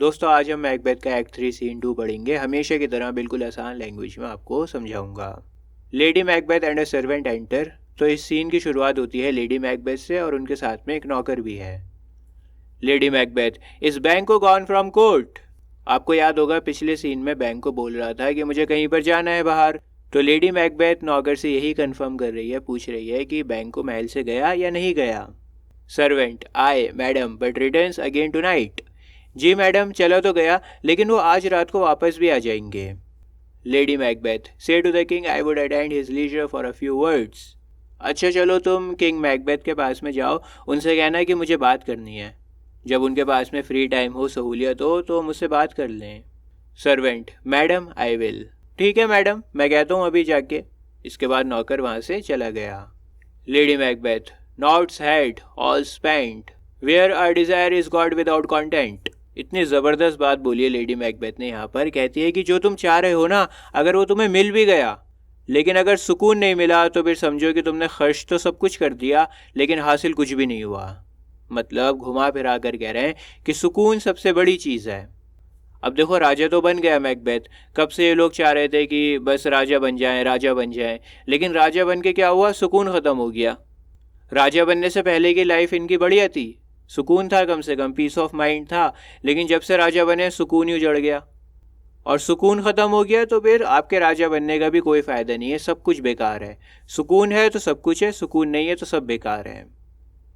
दोस्तों आज हम मैकबेथ का एक्ट 3 सीन 2 पढ़ेंगे। हमेशा की तरह बिल्कुल आसान लैंग्वेज में आपको समझाऊंगा। Lady Macbeth and a servant enter. तो इस सीन की शुरुआत होती है लेडी मैकबेथ से और उनके साथ में एक नौकर भी है। लेडी मैकबेथ, इस बैंको गॉन फ्रॉम कोर्ट। आपको याद होगा पिछले सीन में बैंको बोल रहा था कि मुझे कहीं पर जाना है बाहर। तो लेडी मैकबेथ नौकर से यही कंफर्म कर रही है, पूछ रही है कि बैंको महल से गया या नहीं गया। Servant, ay madam but returns again tonight. जी मैडम, चला तो गया लेकिन वो आज रात को वापस भी आ जाएंगे। Lady Macbeth, say to the king I would attend his leisure for a few words. अच्छा चलो तुम किंग मैकबेथ के पास में जाओ, उनसे कहना कि मुझे बात करनी है। जब उनके पास में फ्री टाइम हो, सहूलियत हो तो मुझसे बात कर लें। Servant, madam I will. ठीक है मैडम, मैं कहता हूँ अभी जाके। इसके बाद नौकर वहाँ से चला गया। Lady Macbeth, naught's had all spent where our desire is got without content. इतनी ज़बरदस्त बात बोली है लेडी मैकबेथ ने यहाँ पर। कहती है कि जो तुम चाह रहे हो ना, अगर वो तुम्हें मिल भी गया, लेकिन अगर सुकून नहीं मिला तो फिर समझो कि तुमने खर्च तो सब कुछ कर दिया लेकिन हासिल कुछ भी नहीं हुआ। मतलब घुमा फिरा कर कह रहे हैं कि सुकून सबसे बड़ी चीज़ है। अब देखो राजा तो बन गया मैकबेथ। कब से ये लोग चाह रहे थे कि बस राजा बन जाएं, राजा बन जाएं, लेकिन राजा बन के क्या हुआ, सुकून ख़त्म हो गया। राजा बनने से पहले की लाइफ इनकी बढ़िया थी, सुकून था, कम से कम पीस ऑफ माइंड था। लेकिन जब से राजा बने सुकून ही उजड़ गया, और सुकून ख़त्म हो गया तो फिर आपके राजा बनने का भी कोई फ़ायदा नहीं है, सब कुछ बेकार है। सुकून है तो सब कुछ है, सुकून नहीं है तो सब बेकार है।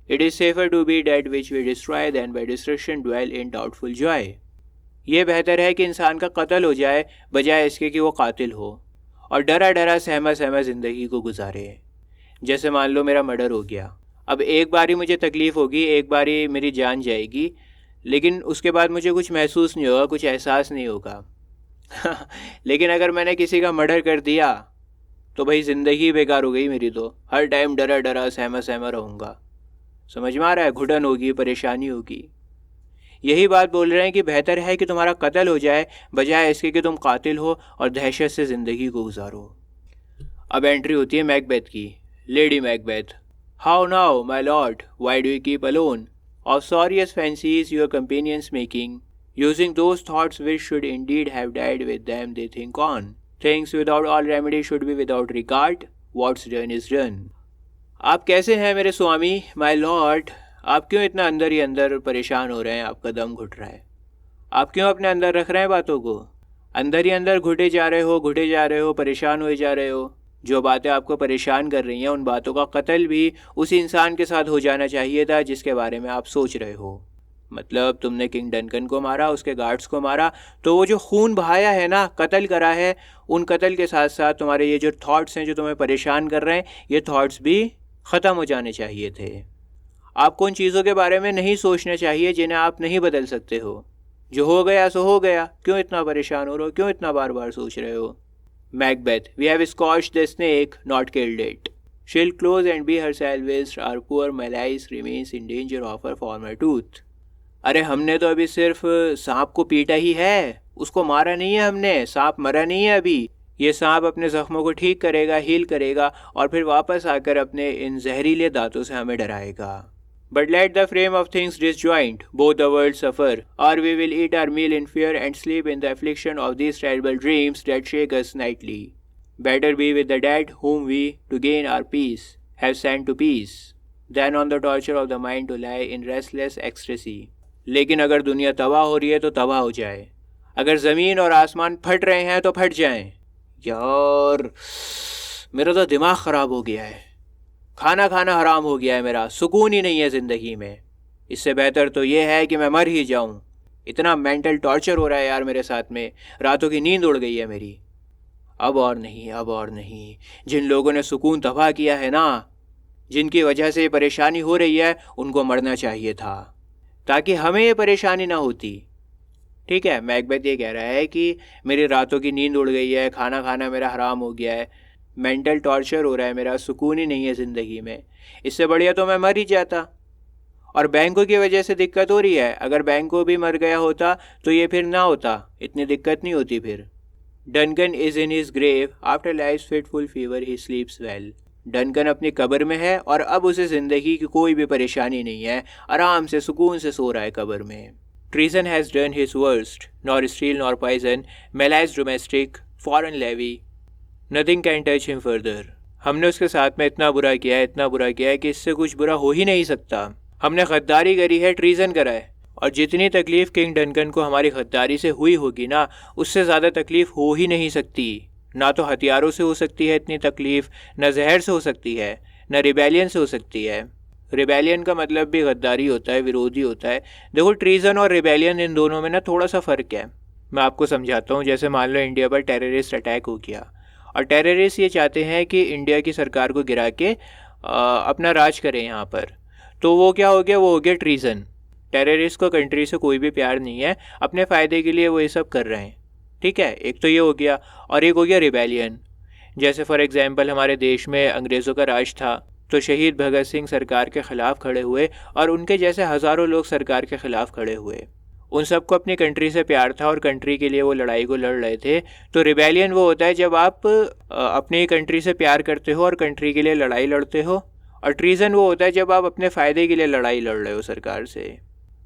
It is safer to be dead which we destroy than by destruction dwell in doubtful joy. ये बेहतर है कि इंसान का कत्ल हो जाए बजाय इसके कि वो कातिल हो और डरा डरा सहमा सहमा ज़िंदगी को गुजारे। जैसे मान लो मेरा मर्डर हो गया, अब एक बारी मुझे तकलीफ़ होगी, एक बारी मेरी जान जाएगी, लेकिन उसके बाद मुझे कुछ महसूस नहीं होगा, कुछ एहसास नहीं होगा। लेकिन अगर मैंने किसी का मर्डर कर दिया तो भाई ज़िंदगी बेकार हो गई मेरी। तो हर टाइम डरा डरा सहमा सहमा रहूँगा। समझ में आ रहा है? घुटन होगी, परेशानी होगी। यही बात बोल रहे हैं कि बेहतर है कि तुम्हारा कत्ल हो जाए बजाय इसके कि तुम कातिल हो और दहशत से ज़िंदगी को गुजारो। अब एंट्री होती है मैकबेथ की। Lady Macbeth, How now, my lord? Why do you keep alone? Of sorriest fancies your companions making, using those thoughts which should indeed have died with them they think on. Things without all remedy should be without regard. What's done is done. आप कैसे हैं मेरे स्वामी, my lord? आप क्यों इतना अंदर ही अंदर परेशान हो रहे हैं? आपका दम घुट रहा है। आप क्यों अपने अंदर रख रहे हैं बातों को? अंदर ही अंदर घुटे जा रहे हो, घुटे जा रहे हो, परेशान हुए जा रहे हो। जो बातें आपको परेशान कर रही हैं उन बातों का कत्ल भी उसी इंसान के साथ हो जाना चाहिए था जिसके बारे में आप सोच रहे हो। मतलब तुमने किंग डनकन को मारा, उसके गार्ड्स को मारा, तो वो जो खून बहाया है ना, कत्ल करा है, उन कत्ल के साथ साथ तुम्हारे ये जो थॉट्स हैं जो तुम्हें परेशान कर रहे हैं, ये थॉट्स भी ख़त्म हो जाने चाहिए थे। आपको उन चीज़ों के बारे में नहीं सोचना चाहिए जिन्हें आप नहीं बदल सकते हो। जो हो गया सो हो गया, क्यों इतना परेशान हो रहे हो, क्यों इतना बार बार सोच रहे हो? Macbeth, we have squashed the snake, not killed it. She'll close and be herself whilst our poor Malice remains in danger of her former tooth. अरे हमने तो अभी सिर्फ सांप को पीटा ही है, उसको मारा नहीं है हमने। सांप मरा नहीं है अभी। ये सांप अपने जख्मों को ठीक करेगा, हील करेगा और फिर वापस आकर अपने इन जहरीले दांतों से हमें डराएगा। But let the frame of things disjoint, both the worlds suffer, or we will eat our meal in fear and sleep in the affliction of these terrible dreams that shake us nightly. Better be with the dead whom we, to gain our peace, have sent to peace, than on the torture of the mind to lie in restless ecstasy. लेकिन अगर दुनिया तबाह हो रही है तो तबाह हो जाए, अगर ज़मीन और आसमान फट रहे हैं तो फट जाएं। यार मेरा तो दिमाग ख़राब हो गया है, खाना खाना हराम हो गया है मेरा, सुकून ही नहीं है ज़िंदगी में। इससे बेहतर तो ये है कि मैं मर ही जाऊं। इतना मेंटल टॉर्चर हो रहा है यार मेरे साथ में, रातों की नींद उड़ गई है मेरी। अब और नहीं, अब और नहीं। जिन लोगों ने सुकून तबाह किया है ना, जिनकी वजह से ये परेशानी हो रही है, उनको मरना चाहिए था ताकि हमें ये परेशानी ना होती। ठीक है, मैकबेथ ये कह रहा है कि मेरी रातों की नींद उड़ गई है, खाना खाना मेरा हराम हो गया है, मेंटल टॉर्चर हो रहा है मेरा, सुकून ही नहीं है ज़िंदगी में। इससे बढ़िया तो मैं मर ही जाता। और बैंकों की वजह से दिक्कत हो रही है, अगर बैंकों भी मर गया होता तो ये फिर ना होता, इतनी दिक्कत नहीं होती फिर। Duncan is in his grave, after life's fitful fever he sleeps well. Duncan अपनी कब्र में है और अब उसे ज़िंदगी की कोई भी परेशानी नहीं है, आराम से सुकून से सो रहा है कब्र में। Treason has done his worst, nor steel nor poison, malice domestic, foreign levy, nothing can touch him further. हमने उसके साथ में इतना बुरा किया है कि इससे कुछ बुरा हो ही नहीं सकता. हमने गद्दारी करी है, ट्रीजन करा है, और जितनी तकलीफ किंग डनकन को हमारी गद्दारी से हुई होगी ना, उससे ज़्यादा तकलीफ हो ही नहीं सकती. ना तो हथियारों से हो सकती है इतनी तकलीफ, न जहर से हो सकती है, न रिबेलियन से हो सकती है. रिबेलियन का मतलब भी गद्दारी होता है, विरोधी होता है. देखो, ट्रीजन और रिबेलियन, इन दोनों में ना थोड़ा सा फ़र्क है. मैं आपको समझाता हूँ. जैसे मान लो इंडिया पर टेररिस्ट अटैक हो गया, और टेररिस्ट ये चाहते हैं कि इंडिया की सरकार को गिरा के अपना राज करें यहाँ पर. तो वो क्या हो गया? वो हो गया ट्रीजन. टेररिस्ट को कंट्री से कोई भी प्यार नहीं है, अपने फ़ायदे के लिए वो ये सब कर रहे हैं. ठीक है, एक तो ये हो गया. और एक हो गया रिबेलियन. जैसे फॉर एग्जांपल हमारे देश में अंग्रेज़ों का राज था, तो शहीद भगत सिंह सरकार के ख़िलाफ़ खड़े हुए, और उनके जैसे हज़ारों लोग सरकार के ख़िलाफ़ खड़े हुए. उन सबको अपनी कंट्री से प्यार था और कंट्री के लिए वो लड़ाई को लड़ रहे थे. तो रिबेलियन वो होता है जब आप अपनी कंट्री से प्यार करते हो और कंट्री के लिए लड़ाई लड़ते हो. और ट्रीजन वो होता है जब आप अपने फ़ायदे के लिए लड़ाई लड़ रहे हो सरकार से.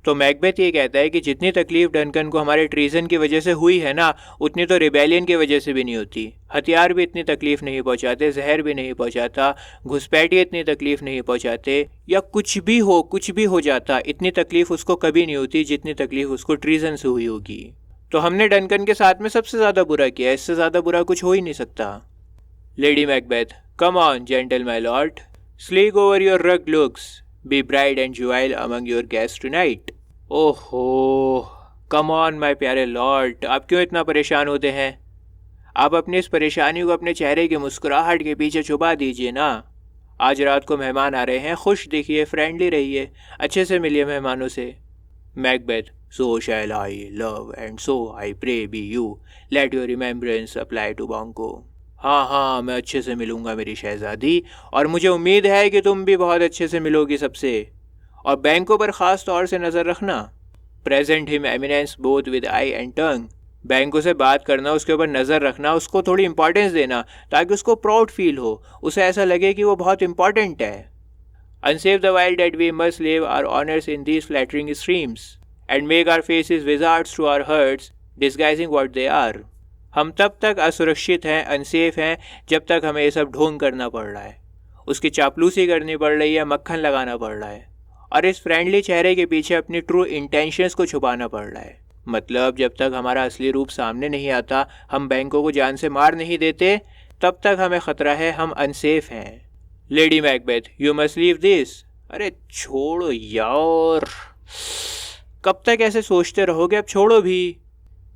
तो मैकबेथ ये कहता है कि जितनी तकलीफ डनकन को हमारे ट्रीजन की वजह से हुई है ना, उतनी तो रिबेलियन की वजह से भी नहीं होती. हथियार भी इतनी तकलीफ नहीं पहुंचाते, जहर भी नहीं पहुंचाता, घुसपैठी इतनी तकलीफ नहीं पहुंचाते, या कुछ भी हो जाता, इतनी तकलीफ उसको कभी नहीं होती जितनी तकलीफ उसको ट्रीजन से हुई होगी. तो हमने डनकन के साथ में सबसे ज़्यादा बुरा किया, इससे ज़्यादा बुरा कुछ हो ही नहीं सकता. Lady Macbeth, come on gentle my lord, sleek over your rug looks, be bright and jewel among your guests tonight. ओहो, कम ऑन माय प्यारे लॉर्ड, आप क्यों इतना परेशान होते हैं? आप अपनी इस परेशानी को अपने चेहरे की मुस्कुराहट के पीछे छुपा दीजिए ना. आज रात को मेहमान आ रहे हैं, खुश दिखिए, फ्रेंडली रहिए, अच्छे से मिलिए मेहमानों से. Macbeth, so shall I love and so I pray be you, let your remembrance apply to Bongo. हाँ, मैं अच्छे से मिलूँगा मेरी शहज़ादी, और मुझे उम्मीद है कि तुम भी बहुत अच्छे से मिलोगी सबसे. और बैंकों पर ख़ास तौर से नज़र रखना. Present him eminence both with I and tongue. बैंकों से बात करना, उसके ऊपर नज़र रखना, उसको थोड़ी इंपॉर्टेंस देना, ताकि उसको प्राउड फील हो, उसे ऐसा लगे कि वो बहुत इंपॉर्टेंट है. Unsafe the while that we must live our honours in these flattering streams and make our faces wizards to our hearts, disguising what they are. हम तब तक असुरक्षित हैं, अनसेफ हैं, जब तक हमें ये सब ढोंग करना पड़ रहा है, उसकी चापलूसी करनी पड़ रही है, मक्खन लगाना पड़ रहा है, और इस फ्रेंडली चेहरे के पीछे अपनी ट्रू इंटेंशंस को छुपाना पड़ रहा है. मतलब जब तक हमारा असली रूप सामने नहीं आता, हम बैंकों को जान से मार नहीं देते, तब तक हमें ख़तरा है, हम अनसेफ हैं. Lady Macbeth, you must leave this. अरे छोड़ो यार, कब तक ऐसे सोचते रहोगे? अब छोड़ो भी.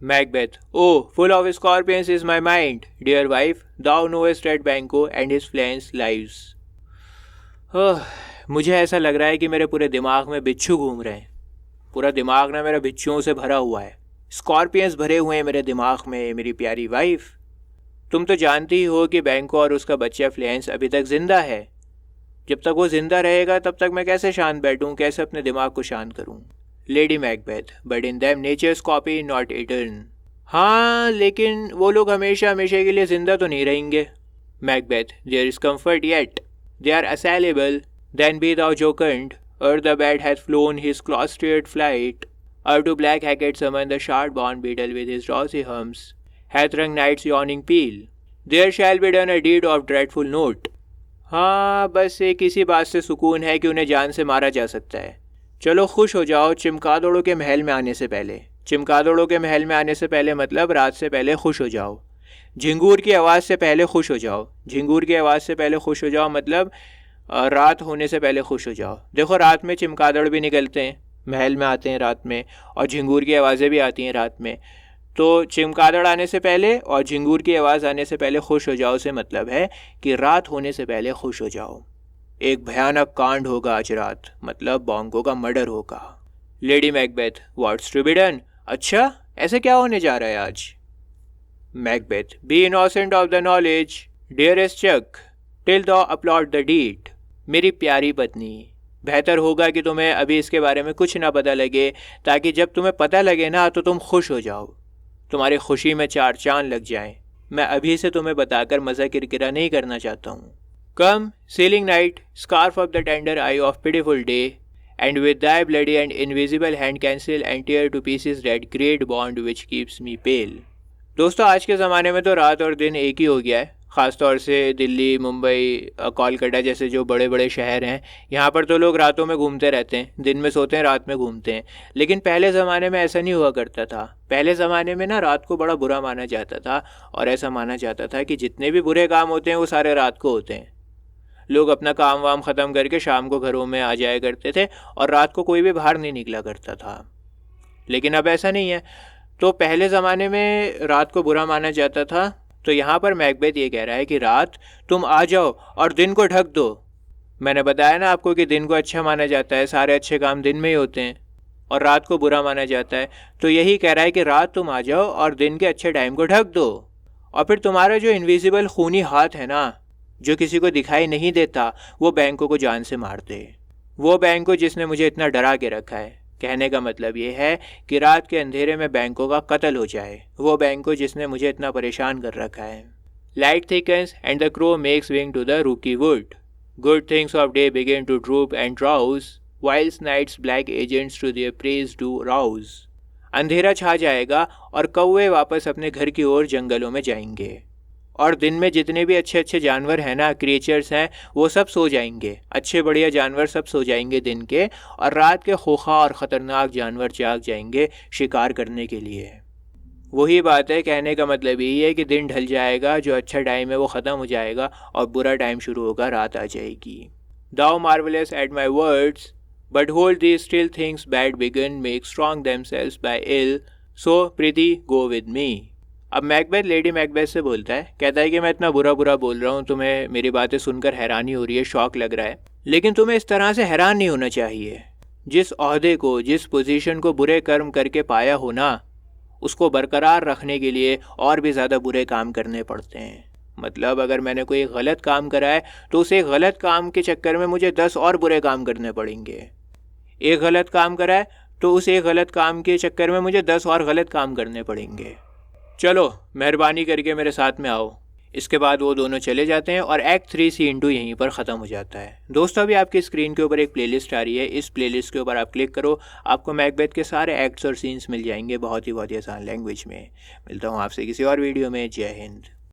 Macbeth, oh, full of scorpions is my mind, dear wife, thou knowest that Banquo and his friends' lives. मुझे ऐसा लग रहा है कि मेरे पूरे दिमाग में बिच्छू घूम रहे हैं. पूरा दिमाग ना मेरा बिच्छुओं से भरा हुआ है, स्कॉर्पियंस भरे हुए हैं मेरे दिमाग में. मेरी प्यारी वाइफ, तुम तो जानती ही हो कि बैंको और उसका बच्चा फ्लेंस अभी तक जिंदा है. जब तक वो जिंदा रहेगा तब तक मैं कैसे शांत बैठूं, कैसे अपने दिमाग को शांत करूं. Lady Macbeth, but in them nature's copy not eterne. हाँ, लेकिन वो लोग हमेशा हमेशा के लिए जिंदा तो नहीं रहेंगे. Macbeth, there is comfort yet, they are assailable. Then be thou jocund, ere the bat hath flown his cloistered flight, ere to black Hecate summon the shard borne beetle with his drowsy hums, hath rung night's yawning peal, there shall be done a deed of dreadful note. हाँ, बस एक इसी बात से सुकून है कि उन्हें जान से मारा जा सकता है. चलो खुश हो जाओ चिमकादड़ों के महल में आने से पहले. चिमकादड़ों के महल में आने से पहले मतलब रात से पहले खुश हो जाओ. झिंगूर की आवाज़ से पहले खुश हो जाओ. झिंगूर की आवाज़ से पहले खुश हो जाओ मतलब रात होने से पहले खुश हो जाओ. देखो, रात में चिमकादड़ भी निकलते हैं, महल में आते हैं रात में, और झिंगूर की आवाज़ें भी आती हैं रात में. तो चिमकादड़ आने से पहले और झिंगूर की आवाज़ आने से पहले खुश हो जाओ से मतलब है कि रात होने से पहले खुश हो जाओ. एक भयानक कांड होगा आज रात, मतलब बॉन्गो का मर्डर होगा. Lady Macbeth, what's to be done. अच्छा, ऐसे क्या होने जा रहा है आज? Macbeth, be innocent of the knowledge, dearest chuck, till thou applaud the deed. मेरी प्यारी पत्नी, बेहतर होगा कि तुम्हें अभी इसके बारे में कुछ ना पता लगे, ताकि जब तुम्हें पता लगे ना तो तुम खुश हो जाओ, तुम्हारी खुशी में चार चांद लग जाएं. मैं अभी से तुम्हें बताकर मज़ा किरकिरा नहीं करना चाहता हूँ. Come, sailing night, scarf of the tender eye of pitiful day, and with thy bloody and invisible hand cancel and tear to pieces that great bond which keeps me pale। दोस्तों आज के ज़माने में तो रात और दिन एक ही हो गया है। ख़ास तौर से दिल्ली, मुंबई, कोलकाता जैसे जो बड़े बड़े शहर हैं, यहाँ पर तो लोग रातों में घूमते रहते हैं, दिन में सोते हैं, रात में घूमते हैं। लेकिन पहले ज़माने में ऐसा नहीं हुआ करता था। पहले ज़माने में ना रात को बड़ा बुरा माना जाता था और ऐसा माना जाता था कि जितने भी बुरे काम होते हैं वो सारे रात को होते हैं। लोग अपना काम वाम ख़त्म करके शाम को घरों में आ जाया करते थे और रात को कोई भी बाहर नहीं निकला करता था। लेकिन अब ऐसा नहीं है। तो पहले ज़माने में रात को बुरा माना जाता था। तो यहाँ पर मैकबेथ ये कह रहा है कि रात तुम आ जाओ और दिन को ढक दो। मैंने बताया ना आपको कि दिन को अच्छा माना जाता है, सारे अच्छे काम दिन में ही होते हैं और रात को बुरा माना जाता है। तो यही कह रहा है कि रात तुम आ जाओ और दिन के अच्छे टाइम को ढक दो। और फिर तुम्हारा जो इनविजिबल खूनी हाथ है ना, जो किसी को दिखाई नहीं देता, वो बैंकों को जान से मार दे। वो बैंको जिसने मुझे इतना डरा के रखा है। कहने का मतलब ये है कि रात के अंधेरे में बैंकों का कत्ल हो जाए। वो बैंको जिसने मुझे इतना परेशान कर रखा है। Light thickens and the crow makes wing to the rooky wood. Good things of day begin to droop and drowse whiles night's black agents to their preys do rouse. अंधेरा छा जाएगा और कौवे वापस अपने घर की ओर जंगलों में जाएंगे और दिन में जितने भी अच्छे अच्छे जानवर हैं ना, क्रिएचर्स हैं, वो सब सो जाएंगे। अच्छे बढ़िया जानवर सब सो जाएंगे दिन के, और रात के खोखा और ख़तरनाक जानवर जाग जाएंगे शिकार करने के लिए। वही बात है, कहने का मतलब यही है कि दिन ढल जाएगा, जो अच्छा टाइम है वो ख़त्म हो जाएगा और बुरा टाइम शुरू होगा, रात आ जाएगी। Thou marvelous at my words, but hold these still things bad begin make strong themselves by ill, so prithee go with me। अब मैकबेथ लेडी मैकबेथ से बोलता है, कहता है कि मैं इतना बुरा बुरा बोल रहा हूँ, तुम्हें मेरी बातें सुनकर हैरानी हो रही है, शौक लग रहा है, लेकिन तुम्हें इस तरह से हैरान नहीं होना चाहिए। जिस ओहदे को, जिस पोजीशन को बुरे कर्म करके पाया हो ना, उसको बरकरार रखने के लिए और भी ज़्यादा बुरे काम करने पड़ते हैं। मतलब अगर मैंने कोई गलत काम करा है तो उस एक गलत काम के चक्कर में मुझे 10 और बुरे काम करने पड़ेंगे। एक गलत काम करा है तो उस एक गलत काम के चक्कर में मुझे 10 और गलत काम करने पड़ेंगे। चलो मेहरबानी करके मेरे साथ में आओ। इसके बाद वो दोनों चले जाते हैं और एक्ट 3 सीन 2 यहीं पर ख़त्म हो जाता है। दोस्तों अभी आपकी स्क्रीन के ऊपर एक प्लेलिस्ट आ रही है, इस प्लेलिस्ट के ऊपर आप क्लिक करो, आपको मैकबेथ के सारे एक्ट्स और सीन्स मिल जाएंगे बहुत ही आसान लैंग्वेज में। मिलता हूँ आपसे किसी और वीडियो में। जय हिंद।